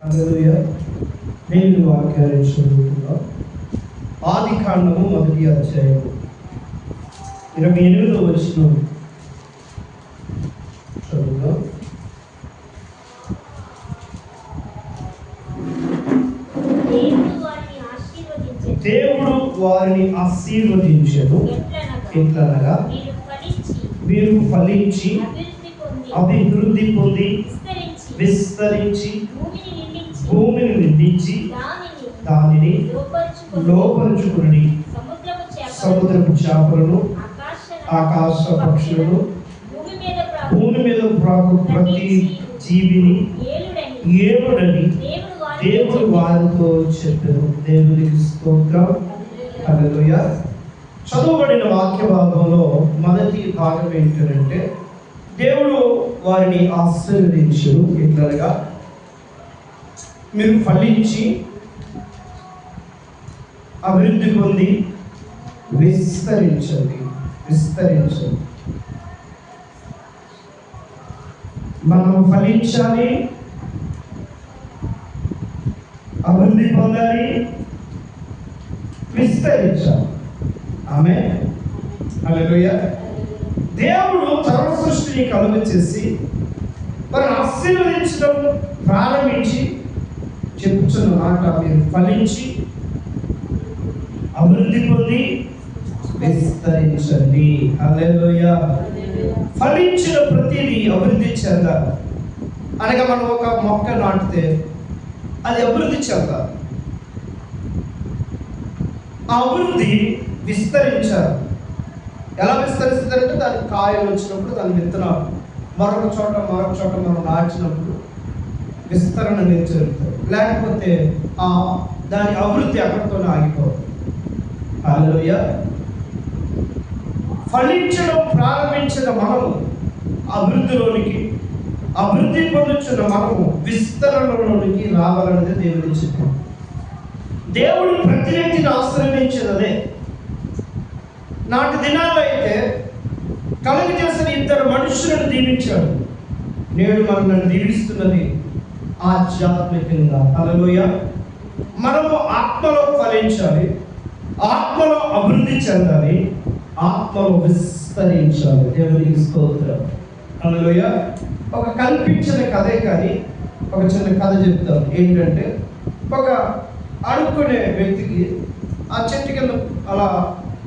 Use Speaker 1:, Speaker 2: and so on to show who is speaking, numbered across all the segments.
Speaker 1: హల్లెలూయా. దేవుని వాక్యాన్ని చదువుకుందాం. ఆదికాండము 1వ అధ్యాయము 28వ వచనం చదువుదాం. దేవుడు వారిని ఆశీర్వదించెను. ఎట్లనగా మీరు ఫలించి అభివృద్ధి పొంది విస్తరించి భూమిని నిండించి దానిని లోపరుచుకుని సముద్రపు చేపలను ఆకాశ పక్షులను భూమి మీద ప్రాకు ప్రతి జీవిని ఏలుడని దేవుడు వారితో చెప్పారు. దేవునికి స్తోత్రం. హల్లెలూయా. చదువుబడిన వాక్య భాగంలో మొదటి భాగం ఏంటంటే దేవుడు వారిని ఆశీర్వదించరు. ఎట్లనగా మీరు ఫలించి అభివృద్ధి పొంది విస్తరించండి. మనం ఫలించాలి, అభివృద్ధి పొందాలి, విస్తరించాలి. ఆమేన్. హల్లెలూయా. దేవుడు సర్వ సృష్టిని కలుగ చేసి వారిని ఆశీర్వదించడం ప్రారంభించి చెప్పుచున్న మాట, మీరు ఫలించి అభివృద్ధి పొంది విస్తరించండి. హల్లెలూయా. ఫలించిన ప్రతిదీ అభివృద్ధి చెందాలి. అనగా మనం ఒక మొక్క నాటితే అది అభివృద్ధి చెందాలి. ఆ అభివృద్ధి విస్తరించాలి. ఎలా విస్తరిస్తుందంటే దానికి కాయలు వచ్చినప్పుడు దాని విత్తనాలు మరొక చోట మనం నాటినప్పుడు విస్తరణ జరుగుతుంది. లేకపోతే దాని అభివృద్ధి అక్కడితోనే ఆగిపోతుంది. హల్లెలూయా. ఫలించడం ప్రారంభించిన మనము అభివృద్ధి పొందుతున్న మనము విస్తరణలోనికి రావాలనేది దేవుడి చిత్తం. దేవుడు ప్రతి వ్యక్తిని ఆశ్రయించినదే. నాటి దినాల్లో అయితే కలుగు చేసిన 2 మనుషులను దీవించాడు. నేడు మనల్ని దీవిస్తున్నది ఆధ్యాత్మికంగా. హల్లెలూయా. మనము ఆత్మలో ఫలించాలి, ఆత్మలో అభివృద్ధి చెందాలి, ఆత్మలో విస్తరించాలి. దేవునికి స్తోత్రం. హల్లెలూయా. ఒక కల్పించిన కథే కానీ ఒక చిన్న కథ చెప్తాను. ఏంటంటే ఒక అడుక్కునే వ్యక్తికి ఆ చెట్టు కింద అలా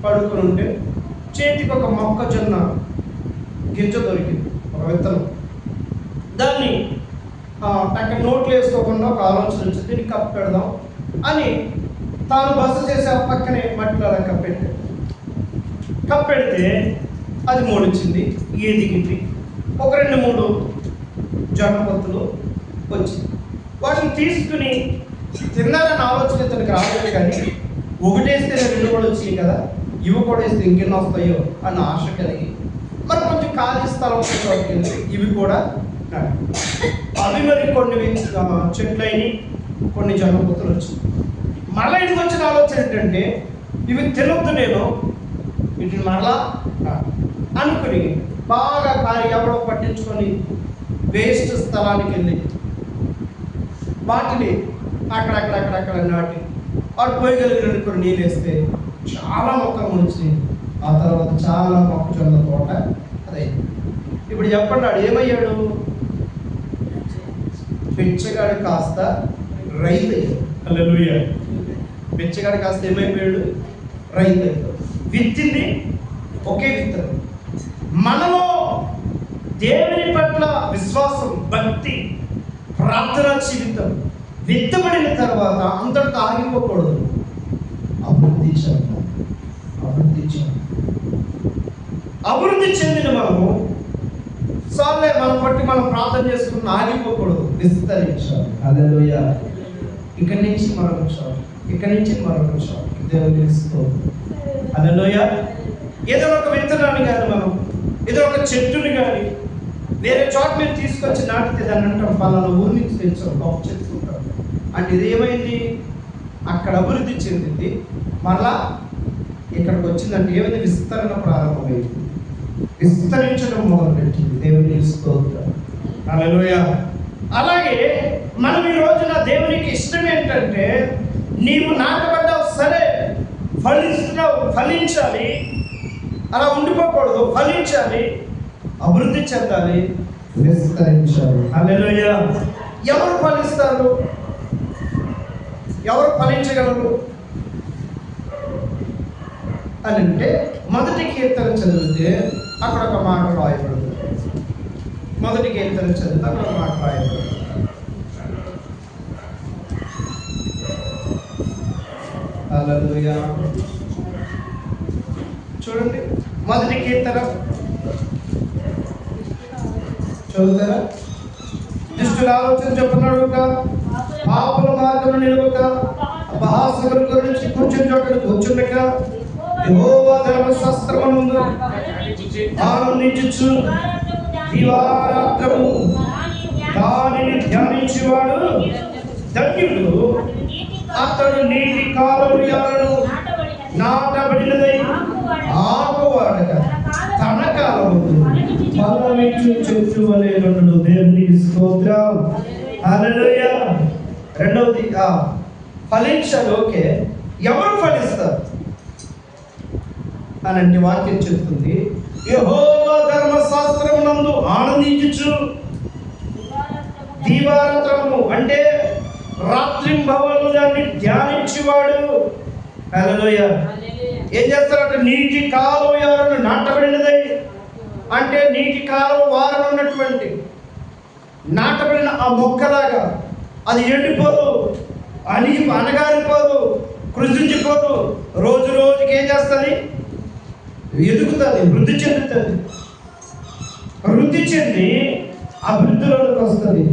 Speaker 1: పడుకుని ఉంటే చేతికి ఒక మొక్కజొన్న గింజ దొరికింది, ఒక విత్తనం. దాన్ని అక్కడ నోట్లు వేసుకోకుండా ఒక ఆలోచన వచ్చింది, దీన్ని కప్పు పెడదాం అని తాను బస చేసి ఆ పక్కనే మట్టిలో అలా కప్పెడితే అది మొలిచింది, ఎదిగింది. ఒక 2-3 జొన్న పొత్తులు వచ్చింది. వాటిని తీసుకుని తిన్నారని ఆలోచన ఇతనికి రాలేదు. కానీ ఒకటేస్తే 2 కూడా వచ్చినాయి కదా, ఇవి కూడా వేస్తే ఇంకెన్ని వస్తాయో అన్న ఆశ కలిగి మరి కొంచెం ఖాళీ స్థలం ఇవి కూడా అవి మరి కొన్ని చెట్లయినాయి, కొన్ని జొన్న పొత్తులు వచ్చినాయి. మళ్ళీ ఇంటికి వచ్చిన ఆలోచన ఏంటంటే ఇవి తినొద్దు, నేను వీటిని మరలా అనుకుని బాగా కారి ఎవడో పట్టించుకొని వేస్ట్ స్థలానికి వెళ్ళి వాటిని అక్కడక్కడ నాటి వాడు పోయగలిగిన కొన్ని నీళ్ళు వేస్తే చాలా మొక్కలు మొలిచినాయి. ఆ తర్వాత చాలా మొక్కజొన్న తోట అదే. ఇప్పుడు చెప్పండి, వాడు ఏమయ్యాడు? బిచ్చగాడు కాస్త రైతు అయ్యాడు. హల్లెలూయా. బిచ్చగాడు కాస్త ఏమైపోయాడు? రైతు అయ్యాడు. విత్తింది ఒకే విత్తనం. మనలో దేవుని పట్ల విశ్వాసం, భక్తి, ప్రార్థనా జీవితం విత్తబడిన తర్వాత అంతటితో ఆగిపోకూడదు. అభివృద్ధి చెందిన మనము సార్లే మనం బట్టి మనం ప్రార్థన చేసుకుని ఆగిపోకూడదు, విస్తరించాలి. హల్లెలూయా. ఇక్కడి నుంచి మరొక చోట, దేవుని స్తోత్రం. హల్లెలూయా. ఏదో ఒక విత్తనాన్ని కానీ మనం ఏదో ఒక చెట్టుని కానీ వేరే చోట మీద తీసుకొచ్చి నాటితే దాన్ని అంటాం పలానా ఊరి నుంచి తెచ్చాం, గొప్ప చెప్పుకుంటాం. అంటే ఇది ఏమైంది? అక్కడ అభివృద్ధి చెందింది, మరలా ఇక్కడికి వచ్చిందంటే ఏమైంది? విస్తరణ ప్రారంభమైంది, విస్తరించడం మొదలుపెట్టింది. దేవుని స్తోత్రం. హల్లెలూయా. అలాగే మనం ఈ రోజున దేవునికి ఇష్టం ఏంటంటే నీవు నాటబడ్డావు సరే, ఫలిస్తున్నావు, ఫలించాలి, అలా ఉండిపోకూడదు, ఫలించాలి, అభివృద్ధి చెందాలి, విస్తరించాలి. హల్లెలూయా. ఎవరు ఫలిస్తారు? ఎవరు ఫలించగలరు అని అంటే మొదటి కీర్తన చదివితే అక్కడ ఒక మాట రాయబడుతుంది. మొదటి కీర్తన చదివితే అక్కడ ఒక మాట రాయబడుతుంది. హల్లెలూయా. చూడండి మొదటి కీర్తన చదువుతారా? దుష్టుల ఆలోచన చెప్పున్నాడు, పాపుల మార్గమును నిలువక, అపహాసకుల గురించి కూర్చుని చోట కూర్చుండక, యెహోవా ధర్మశాస్త్రమునందు ఆనందించుచు దివారాత్రము దానిని ధ్యానించేవాడు ధన్యుడు. అతడు నీటి కాలువలను నాటబడినదై ఆకువాడక తన కాలము ఫలమిచ్చు చెట్టు వలె నుండును. దేవునికి స్తోత్రం. హల్లెలూయా. రెండవది ఫలించాలి. ఓకే, ఎవరు ఫలిస్తారు అని అంటే వాక్యం చెప్తుంది, యెహోవా ధర్మశాస్త్రమునందు ఆనందించుచు దీవారాత్రము అంటే రాత్రింబవళ్ళు దాన్ని ధ్యానించేవాడు. హల్లెలూయా. ఏం చేస్తారంటే నీటి కాలువలను నాటబడినదై అంటే నీటి కాలువ వారన ఉన్నటువంటి నాటబడిన ఆ మొక్కలాగా అది ఎండిపోదు, అనగారిపోదు, కృషించిపోదు, రోజు రోజుకి ఏం చేస్తుంది? ఎదుగుతుంది, వృద్ధి చెందుతుంది. వృద్ధి చెంది అభివృద్ధిలోకి వస్తుంది,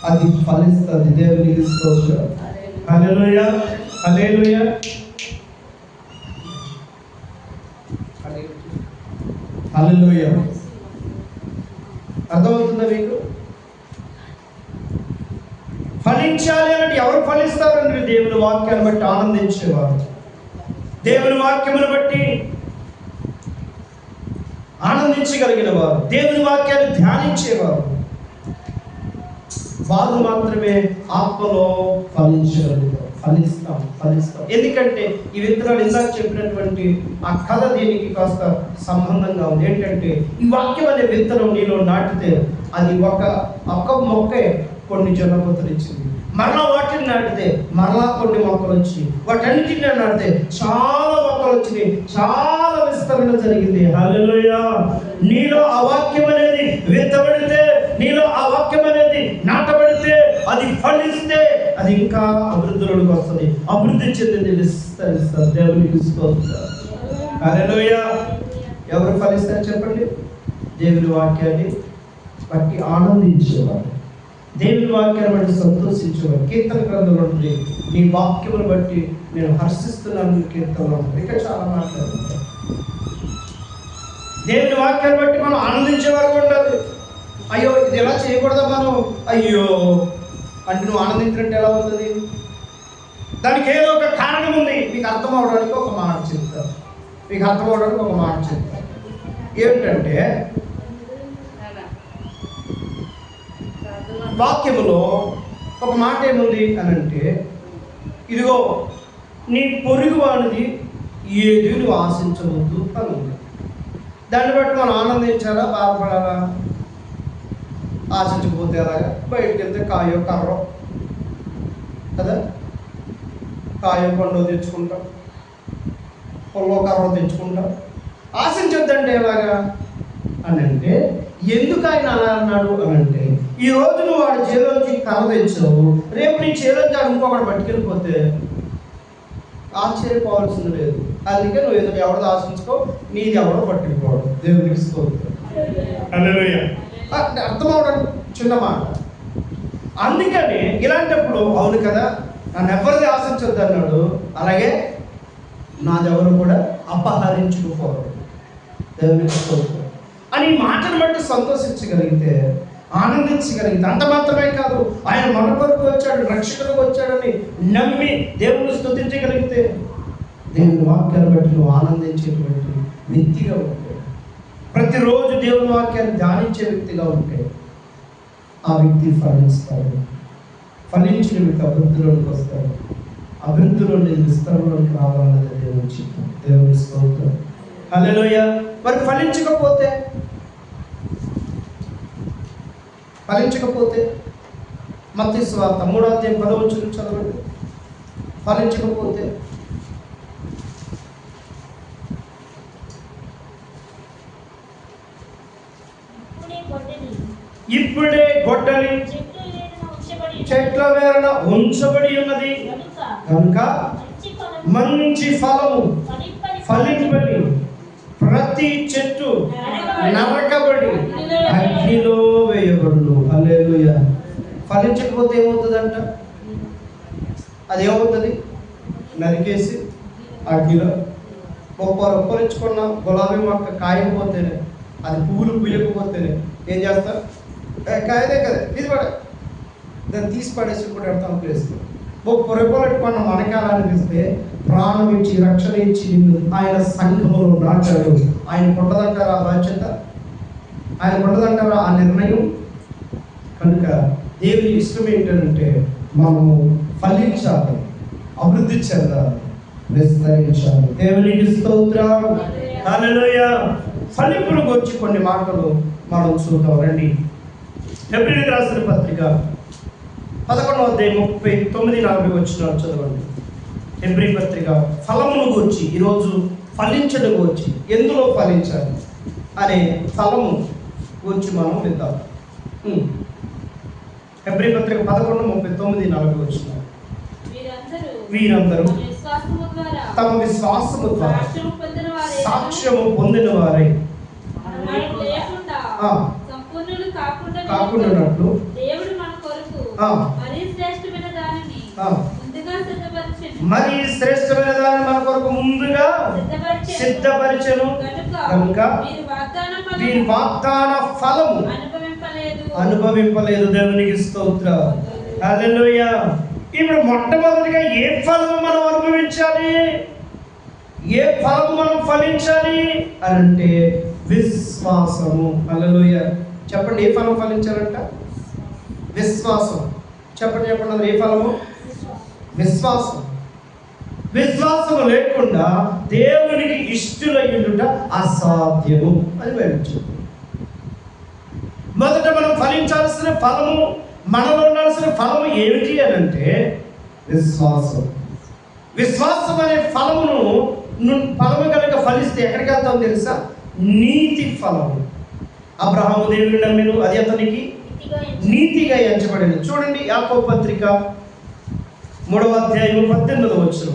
Speaker 1: అది ఫలిస్తుంది. దేవునికి స్తోత్రం. హల్లెలూయా. హల్లెలూయా. హల్లెలూయా. అర్థమవుతుందా మీకు? ఫలించాలి అంటే ఎవరు ఫలిస్తారంటే దేవుని వాక్యాన్ని బట్టి ఆనందించేవారు, దేవుని వాక్యమును బట్టి ఆనందించగలిగిన వారు, దేవుని వాక్యాన్ని ధ్యానించేవారు, వారు మాత్రమే ఆత్మలో ఫలించగలుగుతారు. ఫలిస్తాం. ఎందుకంటే ఈ విత్తనాలు ఇందాక చెప్పినటువంటి ఆ కథ దీనికి కాస్త సంబంధంగా ఉంది. ఏంటంటే ఈ వాక్యం అనే విత్తనం నీలో నాటితే అది ఒక మొక్కే కొన్ని జొన్నపొత్తులు ఇచ్చింది. మరలా వాటిని నాటితే మరలా కొన్ని మొక్కలు వచ్చి, వాటన్నిటిని నాటితే చాలా మొక్కలు వచ్చినాయి, చాలా విస్తరణ జరిగింది. హల్లెలూయా. నీలో ఆ వాక్యం అనేది విత్తబడితే, నీలో ఆ వాక్యం అనేది నాటబడితే, అది ఫలిస్తే అది ఇంకా అభివృద్ధిలోకి వస్తుంది, అభివృద్ధి చెందింది, విస్తరిస్తారు. దేవునికి స్తోత్రం. హల్లెలూయా. ఎవరు ఫలిస్తారు చెప్పండి? దేవుని వాక్యాన్ని బట్టి ఆనందించేవారు, దేవుని వాక్యాన్ని బట్టి సంతోషించేవారు. కీర్తన గ్రంథంలో ఉంటుంది, నీ వాక్యమును బట్టి నేను హర్షిస్తున్నాను కీర్తనలో ఉంటుంది. ఇంకా చాలా మాట్లాడుతుంటారు. దేవుని వాక్యాన్ని బట్టి మనం ఆనందించే వరకు ఉండాలి. అయ్యో ఇది ఎలా చేయకూడదా మనం, అయ్యో అంటే నువ్వు ఆనందించినట్టు ఎలా ఉంటుంది? దానికి ఏదో ఒక కారణం ఉంది. మీకు అర్థం అవడానికి ఒక మాట చెప్తాను. ఏమిటంటే వాక్యములో ఒక మాట ఏముంది అని అంటే, ఇదిగో నీ పొరుగు వాడిది ఏది నువ్వు ఆశించవద్దు అని ఉంది. దాన్ని బట్టి మనం ఆనందించాలా, బాధపడాలా? ఆశించకపోతే అలాగా బయటకు వెళ్తే కాయో కర్రో కదా, కాయో పండు తెచ్చుకుంటాం, పొల్లో కర్రో తెచ్చుకుంటాం. ఆశించొద్దంటే ఎలాగా అని అంటే, ఎందుకు ఆయన అలా అన్నాడు అని అంటే, ఈ రోజు నువ్వు వాడి చేలోంచి కర్ర తెచ్చావు, రేపు నీ చేలోంచి ఆడు ఇంకొకటి పట్టుకెళ్ళిపోతే ఆశ్చర్యపోవాల్సింది లేదు. అందుకే నువ్వు ఏదో ఎవరిదో ఆశించుకో, నీది ఎవడో పట్టుకుపోవడం. దేవునికి స్తోత్రం. హల్లెలూయా. అంటే అర్థం అవడం చిన్న మాట. అందుకని ఇలాంటప్పుడు అవును కదా, నన్ను ఎవరిది ఆశించొద్దు అన్నాడు, అలాగే నాదెవరు కూడా అపహరించుకోరు. దేవునికి స్తోత్రం అని మాటను బట్టి సంతోషించగలిగితే, ఆనందించగలిగితే, అంత మాత్రమే కాదు, ఆయన మన కొరకు వచ్చాడు, రక్షకులకు వచ్చాడని నమ్మి దేవుని స్తుతించగలిగితే, దేవుని వాక్యాన్ని బట్టి నువ్వు ఆనందించేటువంటి వ్యక్తిగా ఉంటే, ప్రతిరోజు దేవుని వాక్యాన్ని ధ్యానించే వ్యక్తిగా ఉంటే, ఆ వ్యక్తి ఫలిస్తాడు. ఫలించిన మీకు అభివృద్ధిలోనికి వస్తారు. అభివృద్ధిలో నేను విస్తరణలోకి రావాలన్నది దేవుని చిత్తం. దేవుని స్తోత్రం. హల్లెలూయా. మరి ఫలించకపోతే మత్తయి సువార్త 3:10 చదవండి. ఫలించకపోతే ఇప్పుడే గొడ్డలి చెట్ల వేరున ఉంచబడి ఉన్నది కనుక మంచి ఫలము ఫలింపని ప్రతి చెట్టు నరకబడి అగ్నిలో వేయబడును. హల్లెలూయా. ఫలించకపోతే ఏమవుతుందంట? అది ఏమవుతుంది? నరికేసి అగ్నిలో రొప్పరించుకున్న గులాబీ మొక్క కాయకపోతేనే, అది పువ్వులు పూయకపోతేనే ఏం చేస్తారు? కాయదే కదా, ఇది పడే దాన్ని తీసి పడేసి కూడా పెడతాం ప్లేస్. పొరపొలెట్టుకున్న మనకే అలా అనిపిస్తే ప్రాణం ఇచ్చి రక్షణ ఇచ్చి నిన్ను ఆయన సంఘంలో నాటాడు. ఆయన కొట్టదంటారా ఆ బాధ్యత? ఆయన కొట్టదంటారా ఆ నిర్ణయం? కనుక దేవుని ఇష్టం ఏంటంటే మనము ఫలించాలి, అభివృద్ధి చెందాలి, విస్తరించాలి. దేవునికి స్తోత్రం. హల్లెలూయా. ఫలింపును గురించి కొన్ని మాటలు మనం చూద్దాం రండి. హెబ్రీయులకు రాసిన పత్రిక 11:39-40 చదవండి. హెబ్రీ పత్రిక ఫలమును గురించి, ఈరోజు ఫలించడం గురించి, ఎందులో ఫలించాలి అనే ఫలము గురించి మనం విందాం. హెబ్రీ పత్రిక 11:39-40 వీరందరూ తమ విశ్వాసము ద్వారా సాక్ష్యము పొందిన వారై కాకుండానట్లు మరి శ్రేష్టమైన దానిని మన కొరకు ముందుగా సిద్ధపరిచెను కనుక వీరి వాగ్దాన ఫలము అనుభవింపలేదు. దేవునికి స్తోత్రం. హల్లెలూయా. ఇప్పుడు మొట్టమొదటిగా ఏ ఫలము మనం అనుభవించాలి, ఏ ఫలము మనం ఫలించాలి అని అంటే విశ్వాసము. హల్లెలూయా. చెప్పండి, ఏ ఫలం ఫలించాలంట? విశ్వాసం. చెప్పండి చెప్పండి, ఏ ఫలము? విశ్వాసం. విశ్వాసము లేకుండా దేవునికి ఇష్టలయ్యుట అసాధ్యము అని బయలుదేరు. మొదట మనం ఫలించాల్సిన ఫలము, మనలో ఉండాల్సిన ఫలము ఏమిటి అని అంటే విశ్వాసం. విశ్వాసం అనే ఫలము కనుక ఫలిస్తే ఎక్కడికి వెళ్తాం తెలుసా? నీతి ఫలము. అబ్రహాము దేవుని నమ్మిను, అది అతనికి నీతిగా ఎంచబడింది. చూడండి యాకోబు పత్రిక 3:18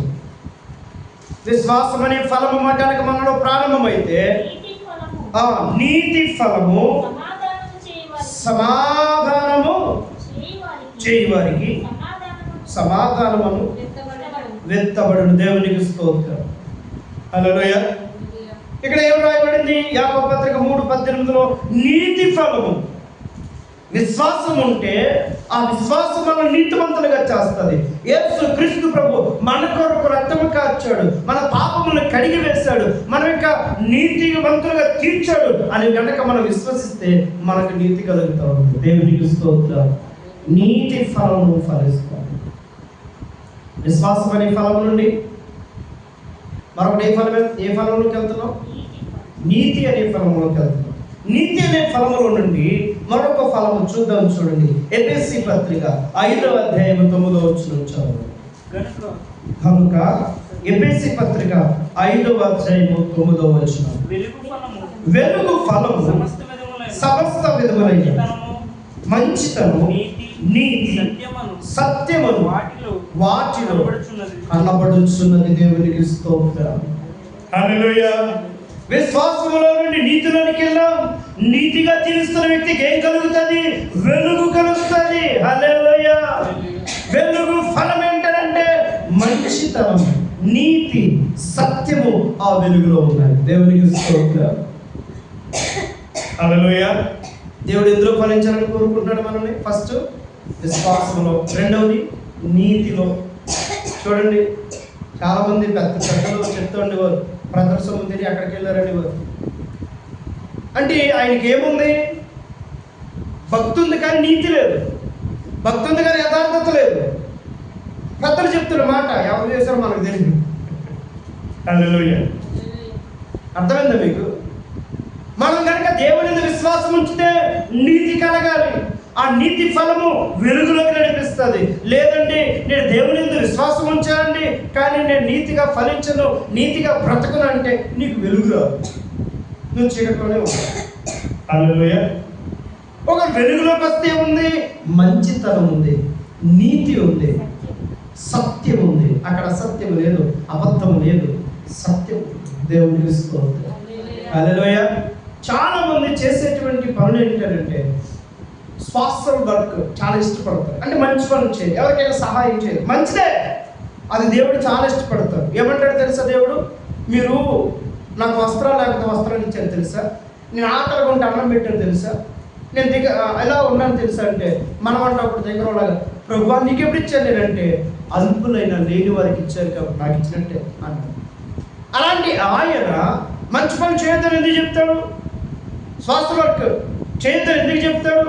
Speaker 1: విశ్వాసం అనే ఫలము కనుక మనలో ప్రారంభమైతే ఆ నీతి ఫలము సమాధానము చేయవారికి సమాధానము వెత్తబడును. దేవునికి స్తోత్రం. హల్లెలూయా. ఇక్కడ ఏం రాయబడింది? యాకోబు పత్రిక 3:18 నీతి ఫలము. విశ్వాసం ఉంటే ఆ విశ్వాసం మనం నీతిమంతులుగా చేస్తుంది. యేసు క్రీస్తు ప్రభు మన కొరకు రక్తము కార్చాడు, మన పాపములను కడిగి వేశాడు, మనం ఇంకా నీతిమంతులుగా తీర్చాడు అని గనక మనం విశ్వసిస్తే మనకు నీతి కలుగుతాం. దేవునికి స్తోత్రం. నీతి ఫలము ఫలిస్తాం. విశ్వాసం అనే ఫలం నుండి మరొకటి ఏ ఫలంలోకి వెళ్తున్నాం? నీతి అనే ఫలంలోకి వెళ్తున్నాం. నీతి అనే ఫలముల నుండి మరొక ఫలము చూద్దాం. చూడండి ఎఫెసీ పత్రిక 5:9 చదవండి. కనుక ఎఫెసీ పత్రిక 5:9 వెలుగు ఫలము సమస్త విధములైన మంచితనము నీతి సత్యమును వాటిలో కనబడుచున్నది. దేవునికి స్తోత్రం. హల్లెలూయా. విశ్వాసములో నుండి నీతిలోనికి వెళ్ళాం. నీతిగా జీవిస్తున్న వ్యక్తికి ఏం కలుగుతుంది? వెలుగు కలుగుతుంది. హల్లెలూయా. వెలుగు ఫలం ఏంటంటే మంచితనం, నీతి, సత్యము ఆ వెలుగులో ఉన్నాయి. దేవునికి స్తోత్రం. హల్లెలూయా. దేవుడు ఎందులో ఫలించాలని కోరుకుంటున్నాడు మనల్ని? ఫస్ట్ విశ్వాసంలో, రెండవది నీతిలో. చూడండి, చాలా మంది పెద్దలు చెప్తూ ఉండేవారు, ప్రదర్శన తిని అక్కడికి వెళ్ళారని వారు. అంటే ఆయనకి ఏముంది? భక్తి ఉంది కానీ నీతి లేదు. భక్తి ఉంది కానీ యథార్థత లేదు. పెద్దలు చెప్తున్న మాట ఎవరు చేశారో మనకు తెలియదు. హల్లెలూయా. అర్థమైందా మీకు? మనం కనుక దేవుని మీద విశ్వాసం ఉంచితే నీతి కలగాలి. ఆ నీతి ఫలము వెలుగులోకి నడిపిస్తుంది. లేదండి నేను దేవుని మీద విశ్వాసం ఉంచానండి కానీ నేను నీతిగా ఫలించను, నీతిగా బ్రతకను అంటే నీకు వెలుగు రాదు, నువ్వు చీకట్లోనే ఉంటావు. హల్లెలూయా. ఒక వెలుగులోకి వస్తే ఉంది, మంచితనం ఉంది, నీతి ఉంది, సత్యం ఉంది. అక్కడ అసత్యం లేదు, అబద్ధం లేదు, సత్యం. దేవుని స్తోత్రం. హల్లెలూయా. చాలా మంది చేసేటువంటి పనులు ఏంటంటే స్పాన్సర్ వర్క్ చాలా ఇష్టపడతారు. అంటే మంచి పనులు చేయాలి, ఎవరికైనా సహాయం చేయాలి, మంచిదే, అది దేవుడు చాలా ఇష్టపడతారు. ఏమంటాడు తెలుసా దేవుడు? మీరు నాకు వస్త్రాలు లేకపోతే వస్త్రాలు ఇచ్చాను తెలుసా, నేను ఆకలిగా ఉంటే అన్నం పెట్టాను తెలుసా, నేను ఎలా ఉన్నాను తెలుసా అంటే మనం అన్నప్పుడు దగ్గర వాళ్ళగా ప్రభువా నీకు ఎప్పుడు ఇచ్చాను నేనంటే అల్పులైన లేని వారికి ఇచ్చారు కాబట్టి నాకు ఇచ్చినట్టే అన్నాడు. అలాంటి ఆయన మంచి పని చేయొద్దని ఎందుకు చెప్తాడు? స్వాస్థ వర్క్ చేయొద్దని ఎందుకు చెప్తాడు?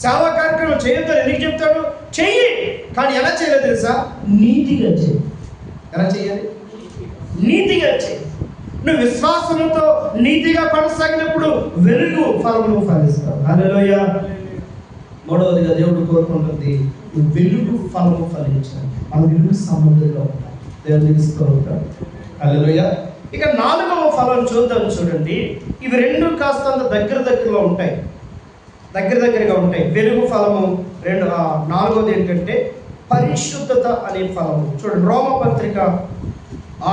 Speaker 1: సేవా కార్యక్రమం చేయొద్దని ఎందుకు చెప్తాడు? చెయ్యి, కానీ ఎలా చేయాలో తెలుసా? నీతిగా చేయి. ఎలా చేయాలి? నీతిగా చేయి. నువ్వు విశ్వాసంతో నీతిగా కొనసాగినప్పుడు వెలుగు ఫలమును ఫలిస్తావు. హల్లెలూయా. మూడవదిగా దేవుడు కోరుకుంటుంది నువ్వు వెలుగు ఫలము ఫలించాలి. ఆ వెలుగు సంబంధంగా ఉంటాయి. దేవుడికి స్తోత్రం. హల్లెలూయా. ఇక 4వ ఫలం చూద్దాం. చూడండి, ఇవి రెండు కాస్తంత దగ్గరగా ఉంటాయి, దగ్గరగా ఉంటాయి. వెలుగు ఫలము 4వది ఏంటంటే పరిశుద్ధత అనే ఫలము. చూడండి, రోమపత్రిక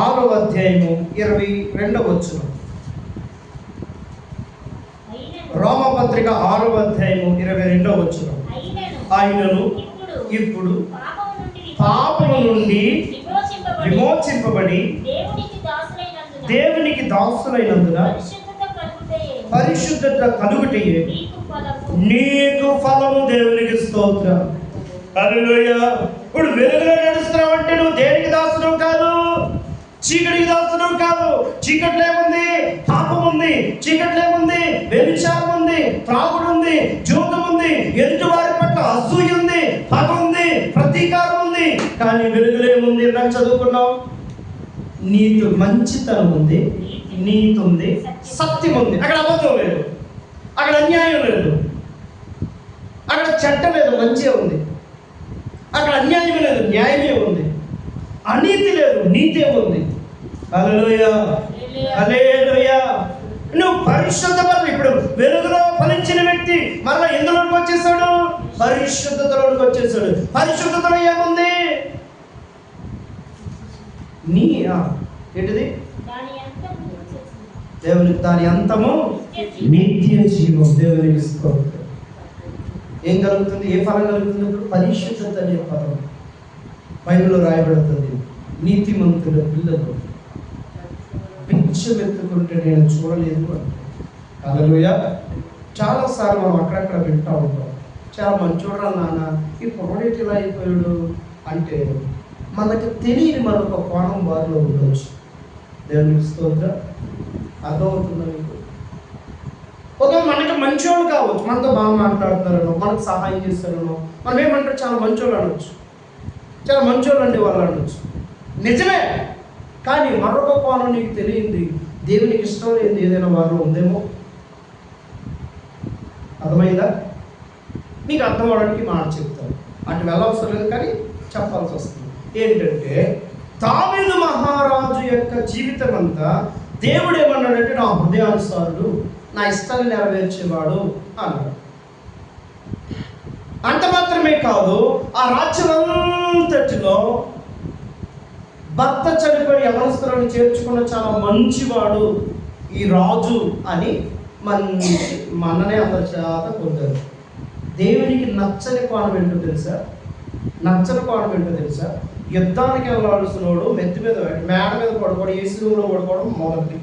Speaker 1: 6వ అధ్యాయము 22వ వచనం. రోమపత్రిక 6వ అధ్యాయము 22వ వచనం. ఆయనను ఇప్పుడు పాపము నుండి విమోచింపబడి దేవునికి దాసులైనందున పరిశుద్ధత కలుగుటయే నీకు ఫలము. దేవునికి స్తోత్రం. హల్లెలూయా. ఇప్పుడు వెలుగులో నడుస్తున్నావు అంటే నువ్వు దేనికి దాసుడు కాదు, చీకటికి దాసుడు కాదు. చీకట్లో ఏముంది? పాపం ఉంది. చీకట్లో ఏముంది? వ్యభిచారం ఉంది, త్రాగుడు ఉంది, జూదం ఉంది, ఎదుటి వారి పట్ల అసూయ ఉంది, పగ ఉంది, ప్రతీకారం ఉంది. కానీ వెలుగులో ఏముంది? నాకు చదువుకున్నావు, నీతి, మంచితనం ఉంది, నీతి ఉంది, సత్యం ఉంది. అక్కడ అబద్ధం లేదు, అక్కడ అన్యాయం లేదు, అక్కడ చట్టం లేదు, మంచి ఉంది. అక్కడ అన్యాయం లేదు, న్యాయమే ఉంది. అనీతి లేదు, నీతే ఉంది. హల్లెలూయా. హల్లెలూయా. నువ్వు పరిశుద్ధ వల్ల ఇప్పుడు వెలుగులో ఫలించిన వ్యక్తి మరలా ఎందులోకి వచ్చేసాడు? పరిశుద్ధతలోకి వచ్చేసాడు. పరిశుద్ధతలో ఏముంది? ఏంటిది? దేవునికి దాని అంతము నిత్య జీవం. దేవునికి స్తోత్రం. ఏం కలుగుతుంది? ఏ ఫలం కలుగుతుంది? ఇప్పుడు పరిశుద్ధత అనే పదం బైబిల్లో రాయబడుతుంది. నీతిమంతుల పిల్లలు భిక్షం ఎత్తుకుంటే నేను చూడలేదు అంటే. హల్లెలూయా. చాలాసార్లు మనం అక్కడక్కడ వింటూ ఉంటాం, చాలా మంచోడ్రా నాన్న, ఈ పొరడేటి ఇలా అయిపోయాడు అంటే మనకి తెలియని మరొక కోణం వారిలో ఉండవచ్చు. దేవునికి స్తోత్రం. అర్థమవుతుందా మీకు? ఒక మనకి మంచోళ్ళు కావచ్చు, మనతో బాగా మాట్లాడుతున్నారనో, మనకు సహాయం చేస్తారనో, మనం ఏమంటారు చాలా మంచోళ్ళు అనొచ్చు, చాలా మంచోళ్ళు అండి వాళ్ళు అనొచ్చు. నిజమే, కానీ మరొక కోణం నీకు తెలియంది, దేవునికి ఇష్టం లేని ఏదైనా వారిలో ఉందేమో. అర్థమైందా? మీకు అర్థం అవడానికి మాట చెప్తాను, అటు వెళ్ళవసరం లేదు కానీ చెప్పాల్సి వస్తుంది. ఏంటంటే దావీదు మహారాజు యొక్క జీవితం అంతా దేవుడు ఏమన్నాడంటే నా హృదయానుసారుడు, నా ఇష్టాన్ని నెరవేర్చేవాడు అన్నాడు. అంత మాత్రమే కాదు, ఆ రాజ్యమంతటిలో భర్త చనిపోయి యవనస్తులను చేర్చుకున్న చాలా మంచివాడు ఈ రాజు అని మంచి మన్ననే అందరి చేత పొందారు. దేవునికి నచ్చని కోణం ఏంటో తెలుసా? నచ్చని కోణం ఏంటో తెలుసా? యుద్ధానికి వెళ్ళాల్సినోడు మెత్తి మీద మేడ మీద పడుకోవడం, ఏసీ రూమ్లో పడుకోవడం మొదటిది.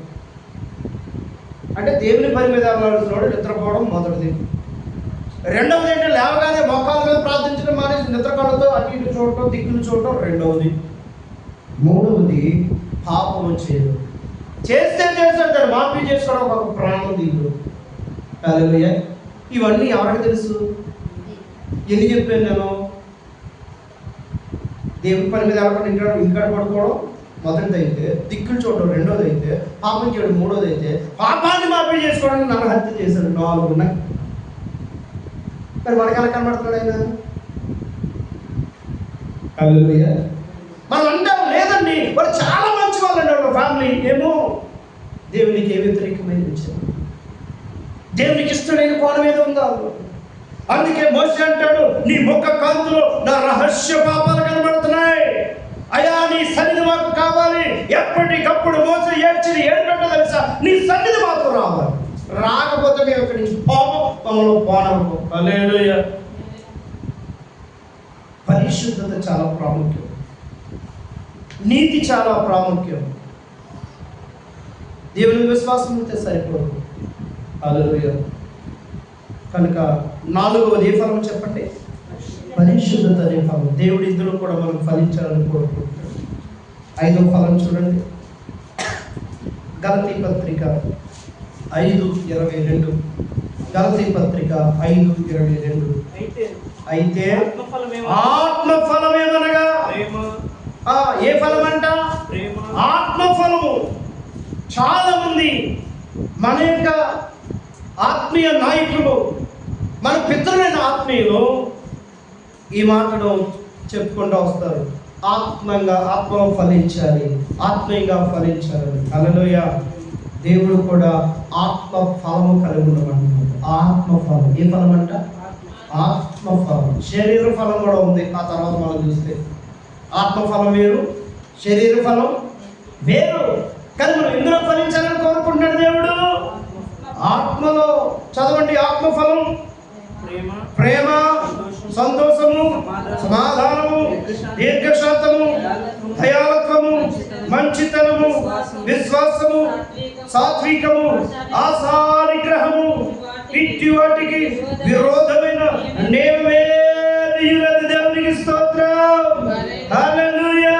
Speaker 1: అంటే దేవుని పని మీద వెళ్ళాల్సినోడు నిద్రపోవడం మొదటిది. రెండవది ఏంటంటే లేవగానే మోకాళ్ళ మీద ప్రార్థించడం మానేసి నిద్రకళ్ళతో అటు ఇటు చూడటం, దిక్కులు చూడటం రెండవది. మూడవది పాపం చేయడం. చేస్తే చేస్తాడు, దాన్ని మాఫీ చేసుకోవడం ఒక ప్రాణం దీంట్లో. హల్లెలూయా. ఇవన్నీ ఎవరికి తెలుసు? ఎన్ని చెప్పాను నేను? దేవుడి పని మీద వెళ్ళకుండా ఇంటికాడ పడుకోవడం మొదటిది అయితే, దిక్కులు చూడడం రెండోది అయితే, పాపం చేయడం మూడోది అయితే, పాపాన్ని మాఫీ చేసుకోవడానికి నరహత్య చేశాడు 4 ఉన్నాయి. మరి మనకి ఎలా కనబడుతున్నాడు ఆయన? హల్లెలూయా. మనం అంటాం లేదండి వాళ్ళు చాలా మంచి వాళ్ళు అండి ఒక ఫ్యామిలీ. ఏమో దేవునికి ఏ వ్యతిరేకమైన విషయం, దేవునికి ఇష్టమైన కోణం ఏదో ఉందా? అందుకే మోషే అంటాడు, నీ ముఖ కాంతిలో నా రహస్య పాపాలు కనబడుతున్నాయి అయ్యా, నీ సన్నిధి మాకు కావాలి. ఎప్పటికప్పుడు మోసే ఏడ్చింది ఏడుపెట్ట తెలుసా, నీ సన్నిధి మాకు రావాలి. రాకపోతే మేము ఇక్కడి నుంచి పోనము. హల్లెలూయా. పరిశుద్ధత చాలా ప్రాముఖ్యం, నీతి చాలా ప్రాముఖ్యం. దేవుని విశ్వాసం ఉంటే సరిపోదు. హల్లెలూయా. కనుక 4వది ఏ ఫలం చెప్పండి? పరిశుద్ధత అనే ఫలం. దేవుడి ఇందులో కూడా మనం ఫలించాలని కోరుకుంటున్నాం. 5వ ఫలం చూడండి, గలతీ పత్రిక 5:22. గలతీ పత్రిక 5:22. అయితే ఆత్మఫలమేమనగా, ఏ ఫలం అంట? ఆత్మఫలము. చాలా మంది మన యొక్క ఆత్మీయ నాయకులు, మన పితరులైన ఆత్మీయులు ఈ మాటను చెప్పుకుంటూ వస్తారు. ఆత్మలో ఫలించాలి, ఆత్మీయంగా ఫలించాలి. హల్లెలూయా. దేవుడు కూడా ఆత్మ ఫలము కలిగి ఉండమంటున్నాడు. ఆత్మఫలం. ఏ ఫలం అంట? ఆత్మఫలం. శరీర ఫలం కూడా ఉంది. ఆ తర్వాత మనం చూస్తే ఆత్మఫలం వేరు, శరీర ఫలం వేరు. కానీ మనం ఇందులో ఫలించాలని కోరుకుంటున్నాడు దేవుడు. ఆత్మలో చదవండి. ఆత్మఫలం ప్రేమ, సంతోషము, సమాధానము, దీర్ఘశాంతము, దయాళత్వము, మంచితనము, విశ్వాసము, సాత్వికము, ఆశానిగ్రహము. ఇట్టి వాటికి విరోధమైన దేవునికి స్తోత్రం. హల్లెలూయా.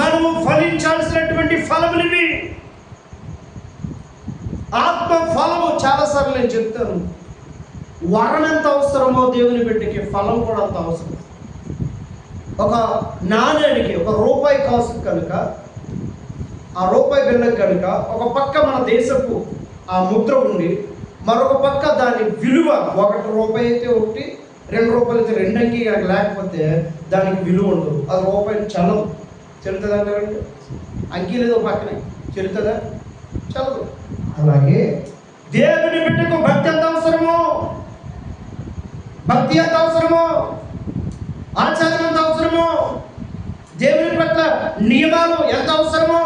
Speaker 1: మనము ఫలించాల్సినటువంటి ఫలములు ఇవి. ఆత్మ ఫలము చాలాసార్లు నేను చెప్తాను, వరం ఎంత అవసరమో దేవుని బిడ్డకి ఫలం కూడా అంత అవసరం. ఒక నాణ్యానికి ₹1 కాసు కనుక, ఆ రూపాయి బిళ్ళకి కనుక ఒక పక్క మన దేశపు ఆ ముద్ర ఉండి, మరొక పక్క దాని విలువ ₹1 అయితే ఒకటి, ₹2 అయితే 2 అంకి కనుక లేకపోతే దానికి విలువ ఉండదు. అది రూపాయి చల్లదు. చెల్లుతుందా అంటారండి? అంకి లేదు పక్కనే, చెల్లుతుందా? చల్లదు. అలాగే దేవుని బిడ్డకు భక్తి ఎంత అవసరమో, భక్తి ఎంత అవసరమో, ఆచారం ఎంత అవసరమో, దేవుని పట్ల నియమాలు ఎంత అవసరమో,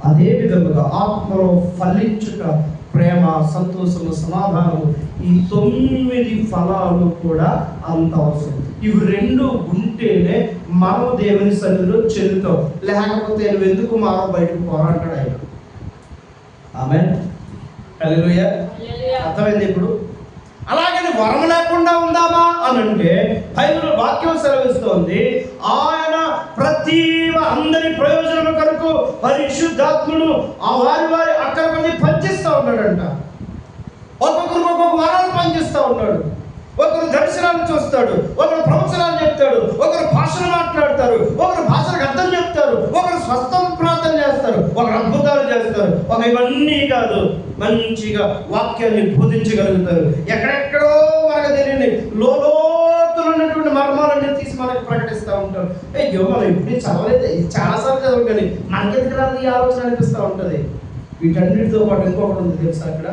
Speaker 1: అదే విధముగా ఆత్మలో ఫలించుట ప్రేమ, సంతోషము, సమాధానము, ఈ 9 ఫలాలు కూడా అంత అవసరం. ఇవి 2 ఉంటేనే మనం దేవుని సన్నిధిలో చెల్లుతాం. లేకపోతే నువ్వు ఎందుకు మారో బయటకు పోరాంటాడు ఆయన. ఆమేన్. హల్లెలూయా. అర్థమైంది ఇప్పుడు? అలాగని వరం లేకుండా ఉందామా అని అంటే బైబిల్ వాక్యం సెలవిస్తోంది, ఆయన ప్రతి అందరి ప్రయోజనం కొరకు పరిశుద్ధాత్ముడు ఆ వారి అక్కడ కొన్ని పనిచేస్తూ ఉన్నాడంట. ఒక్కొక్కరు ఒక్కొక్క వరాలు పనిచేస్తూ ఉన్నాడు. ఒకరు దర్శనాలు చూస్తాడు, ఒకరు ప్రవచనాలు చెప్తాడు, ఒకరు భాషలు మాట్లాడతారు, ఒకరు భాషలకు అర్థం చెప్తారు, ఒకరు స్వస్థం ప్రార్థన చేస్తారు, ఒకరు అద్భుతాలు చేస్తారు. ఇవన్నీ కాదు, మంచిగా వాక్యాన్ని బోధించగలుగుతారు. ఎక్కడెక్కడో మనకు తెలియని లోతులు ఉన్నటువంటి మర్మాలన్నీ తీసి మనకు ప్రకటిస్తూ ఉంటారు. అయ్యో మనం ఇప్పుడు చదవలేదు, చాలాసార్లు చదవదు, కానీ మనకెందుకు రాదు ఈ ఆలోచన అనిపిస్తూ ఉంటుంది. వీటన్నిటితో పాటు ఇంకొకటి ఉంది తెలుసా, అక్కడ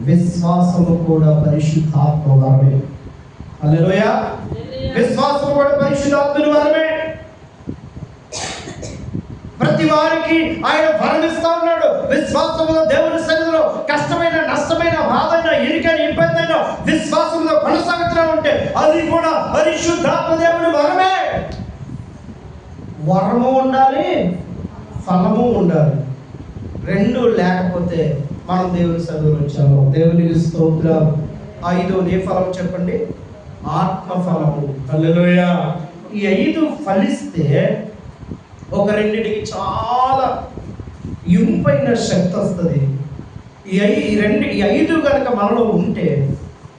Speaker 1: విశ్వాసము కూడా పరిశుద్ధాత్మ వరమే. హల్లెలూయా. విశ్వాసము కూడా పరిశుద్ధాత్మ వరమే. ప్రతి వారికి ఆయన వరమిస్తా ఉన్నాడు. విశ్వాసములో దేవుని సన్నిధిలో కష్టమైన, నష్టమైన, బాధైన, ఇరుకైన, ఇబ్బందైన విశ్వాసంలో కొనసాగుతూ ఉంటే అది కూడా పరిశుద్ధాత్మ దేవుని వరమే. వరము ఉండాలి, ఫలము ఉండాలి. 2 లేకపోతే మనం దేవుని సన్నిధిలో వచ్చాము. దేవునికి స్తోత్రం. 5వది ఏ ఫలం చెప్పండి? ఆత్మఫలము. హల్లెలూయా. ఈ 5 ఫలిస్తే ఒక రెండింటికి చాలా ఇంపైన శక్తి వస్తుంది. ఈ 5 కనుక మనలో ఉంటే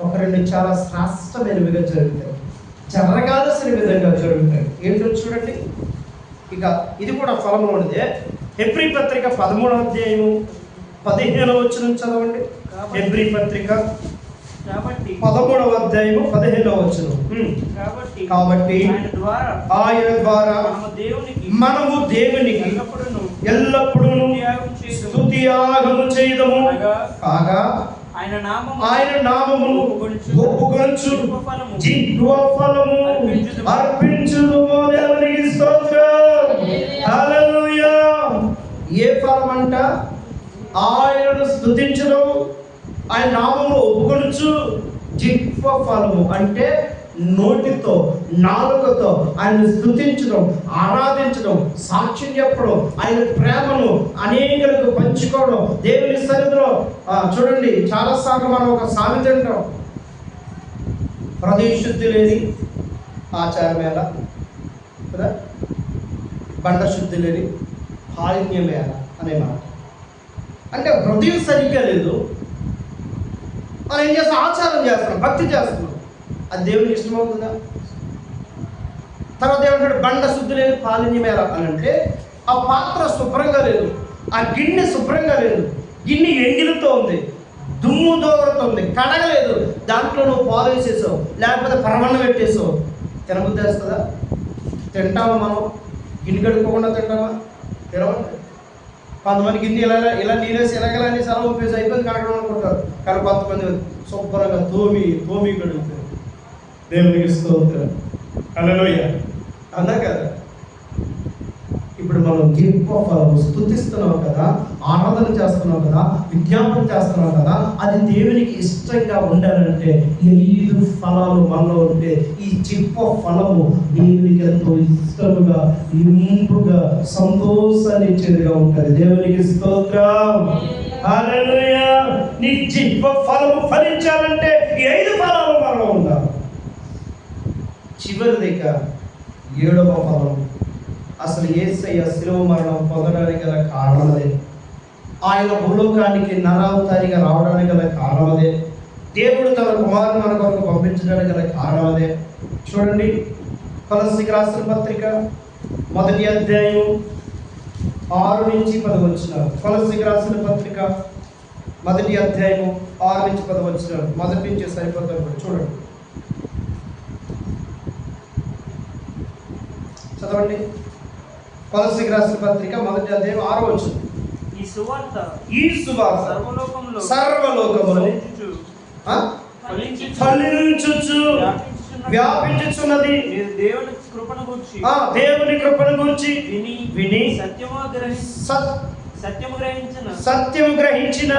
Speaker 1: ఒక 2 చాలా శ్రేష్టమైనవిగా జరుగుతాయి, జరగాల్సిన విధంగా జరుగుతాయి. ఏంటో చూడండి. ఇక ఇది కూడా ఫలములోనిదే. హెబ్రీ పత్రిక 13వ అధ్యాయము 15వ వచనం చదవండి. హెబ్రీ పత్రిక 13వ అధ్యాయము 15వ వచనం. కాబట్టి ఆయన ద్వారా మనము దేవునికి ఎల్లప్పుడూ స్తుతియాగము చేయదము కాగా ఆయన నామమును ఒప్పుకొనుచు జిహ్వ ఫలము అర్పించుదుము. దేవునికి స్తోత్రం. హల్లెలూయా. ఏ ఫలం అంట? ఆయనను స్తుతించడం, ఆయన నామమును ఒప్పుకొనుచు జిహ్వ ఫలము అంటే నోటితో, నాలుకతో ఆయన స్తుతించడం, ఆరాధించడం, సాక్ష్యం చెప్పడం, ఆయన ప్రేమను అనేకులకు పంచుకోవడం. దేవుని సన్నిధిలో చూడండి, చాలాసార్లు మనం ఒక సామెత అంటాం, హృదయ శుద్ధి లేని ఆచారమేళ కదా, బండ శుద్ధి లేని పాలిన్యమేళ అనే మాట. అంటే హృదయం సరిగ్గా లేదు, మనం ఏం చేస్తాం? ఆచారం చేస్తున్నాం, భక్తి చేస్తున్నాం. అది దేవునికి ఇష్టమవుతుందా? తర్వాత ఏమంటాడు? బండ శుద్ధి లేదు పాలిన్యమేళ అని అంటే ఆ పాత్ర శుభ్రంగా లేదు, ఆ గిన్నె శుభ్రంగా లేదు, గిన్నె ఎంగిలితో ఉంది, దుమ్ము దోగలతో ఉంది, కడగలేదు. దాంట్లో నువ్వు పాలు వేసేసావు, లేకపోతే పరమన్న పెట్టేసావు. తినబుద్ధి వేస్తుందా? తింటామా? మనం గిన్నె కడుక్కోకుండా తింటామా? తినమంటే కొంతమంది గిన్నె ఇలా ఇలా నీళ్ళేసి ఎలాగలని సెలవు ఉపయోగించి అయిపోయింది కడగడం అనుకుంటారు. కానీ కొంతమంది శుభ్రంగా తోమి కడుగుతారు. దేవునికి స్తోత్రం. హల్లెలూయా. అన్నా కదా. ఇప్పుడు మనం జిహ్వ ఫలము స్తుతిస్తున్నాం కదా, ఆరాధన చేస్తున్నాం కదా, విజ్ఞాపన చేస్తున్నాం కదా, అది దేవునికి ఇష్టంగా ఉండాలంటే 5 ఫలాలు మనలో ఉంటే ఈ జిహ్వ ఫలము దేవునికి ఎంతో ఇష్టముగా, ఇంపుగా, సంతోషాన్ని ఇచ్చేదిగా ఉంటుంది. దేవునికి స్తోత్రం. హల్లెలూయా. నీ జిహ్వ ఫలము ఫలించాలంటే ఈ 5 ఫలాలు మనలో ఉండాలి. చివరిదిగా 7వ ఫలం, అసలు యేసయ్య శిలువ మరణం పొందడానికి గల కారణం అదే. ఆయన భూలోకానికి నరావతారిగా రావడానికి గల కారణం అదే. దేవుడు తన కుమారుని మన కొరకు పంపించడానికి గల కారణం అదే. చూడండి, కొలస్సీకి రాసిన పత్రిక 1వ అధ్యాయం 6 నుంచి 10 వచనాలు. కొలస్సీకి రాసిన పత్రిక 1వ అధ్యాయం 6 నుంచి 10 వచనాలు. మొదటి నుంచి సరిపోతారు, చూడండి, చదవండి. కొలస్సీకి రాసిన పత్రిక 1వ అధ్యాయం 6వ వచనం. ఈ సువార్త సర్వలోకములో ఫలించుచు వ్యాపించుచున్నది. దేవుని కృపను గురించి విని సత్యము గ్రహించిన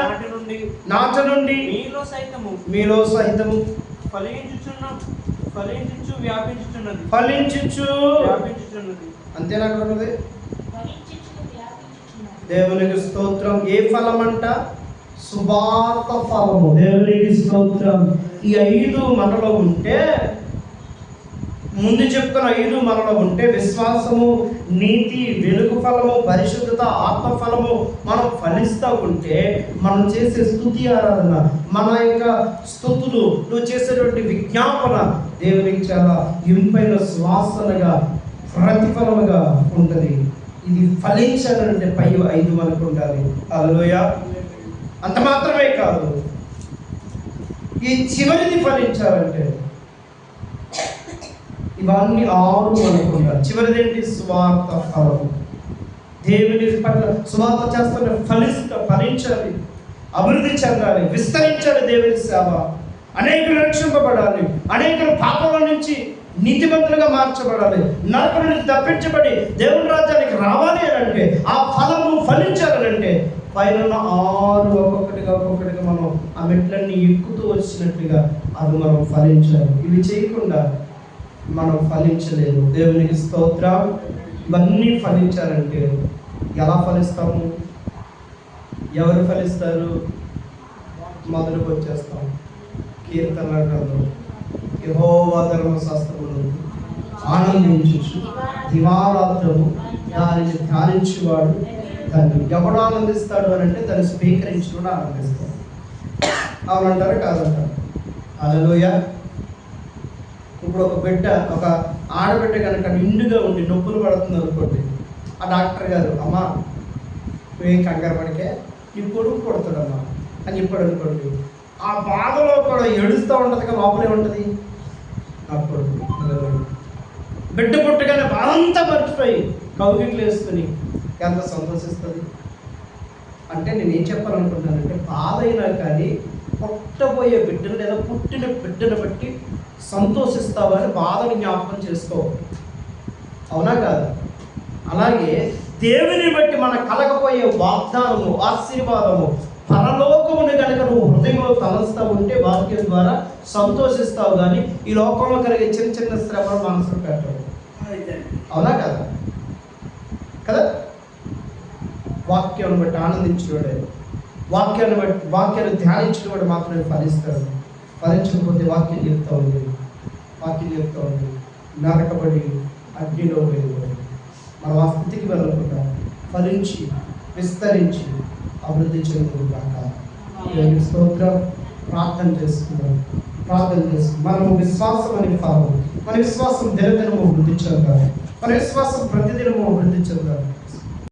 Speaker 1: నాట నుండి మీలో సహితము ఫలించుచు వ్యాపించుచున్నది. అంతేనా అక్కడ ఉన్నది? దేవునికి స్తోత్రం. ఏ ఫలం అంట? సువార్త ఫలము. దేవునికి స్తోత్రం. ఈ 5 మనలో ఉంటే, ముందు చెప్తున్న 5 మనలో ఉంటే, విశ్వాసము, నీతి, వెలుగు ఫలము, పరిశుద్ధత, ఆత్మ ఫలము మనం ఫలిస్తూ ఉంటే, మనం చేసే స్తుతి ఆరాధన, మన యొక్క స్తుతులు, నువ్వు చేసేటువంటి విజ్ఞాపన దేవునికి చాలా ఇంపైన సువాసనగా, ప్రతిఫలముగా ఉంటుంది. ఇది ఫలించాలంటే పై 5 మనకు ఉండాలి. హల్లెలూయా. అంత మాత్రమే కాదు, ఈ చివరిది ఫలించాలంటే ఇవన్నీ 6 మనకు ఉండాలి. చివరిది ఏంటి? స్వార్థ ఫలము. దేవుని పట్ల స్వార్థ చేస్తున్న ఫలించాలి, అభివృద్ధి చెందాలి, విస్తరించాలి. దేవుని సేవ, అనేకులు రక్షింపబడాలి, అనేకులు పాపల నుంచి నీతిమంతులుగా మార్చబడాలి, నరకం నుంచి తప్పించబడి దేవుని రాజ్యానికి రావాలి అని అంటే, ఆ ఫలము ఫలించాలంటే పైన 6 ఒక్కొక్కటిగా మనం ఆ మెట్లన్నీ ఎక్కుతూ వచ్చినట్లుగా అది మనం ఫలించాలి. ఇవి చేయకుండా మనం ఫలించలేదు. దేవునికి స్తోత్రం. ఇవన్నీ ఫలించాలంటే ఎలా ఫలిస్తాము? ఎవరు ఫలిస్తారు? మొదలుకు వచ్చేస్తాం. కీర్తన గ్రంథం, యెహోవా ధర్మశాస్త్రమును ఆనందించుచు దివారాత్రము దానిని ధ్యానించేవాడు దాన్ని ఎవడు ఆనందిస్తాడు అని అంటే దాన్ని స్వీకరించుకుని ఆనందిస్తాడు. అవునంటారా? కాదంటారు? హల్లెలూయా. ఇప్పుడు ఒక ఆడబిడ్డ కనుక నిండుగా ఉండి నొప్పులు పడుతుంది అనుకోండి, ఆ డాక్టర్ గారు, అమ్మా నువ్వేం కంగారు పడికే నీ కొడుకు కొడతాడమ్మా అని చెప్పాడు అనుకోండి, ఆ బాధలో కూడా ఏడుస్తూ ఉంటుంది కదా, లోపలే ఉంటుంది నా కొడుకు బిడ్డ పుట్టగానే బాధ అంతా మర్చిపోయి కౌగిట్లు వేసుకుని ఎంత సంతోషిస్తుంది. అంటే నేను ఏం చెప్పాలనుకుంటున్నానంటే, బాధ అయినా కానీ పుట్టబోయే బిడ్డను లేదా పుట్టిన బిడ్డను బట్టి సంతోషిస్తావని బాధని జ్ఞాపకం చేసుకో. అవునా కాదు? అలాగే దేవుని బట్టి మన కలగపోయే వాగ్దానము, ఆశీర్వాదము, పరలోకముని కనుక నువ్వు హృదయంలో తలస్తా ఉంటే వాక్యం ద్వారా సంతోషిస్తావు. కానీ ఈ లోకంలో కలిగే చిన్న చిన్న శ్రమలు మనసులు పెట్టవు. అవునా కదా? కదా? వాక్యాన్ని బట్టి ఆనందించేవాడే, వాక్యాన్ని ధ్యానించిన వాడు మాత్రమే ఫలిస్తాడు. ఫలించకపోతే వాక్యం చెప్తా ఉంది నరకబడి అగ్నిలో వెళ్ళిపోయి మనం ఆ స్థితికి వెళ్ళకుండా ఫలించి విస్తరించి అభివృద్ధి చెందుకుంటాక స్తోత్రం. ప్రార్థన చేసుకుందాం. మనము విశ్వాసం అనే ఫలము, మన విశ్వాసం దినదినము వృద్ధి చెందాలి. మన విశ్వాసం ప్రతిదినము వృద్ధి చెందాలి.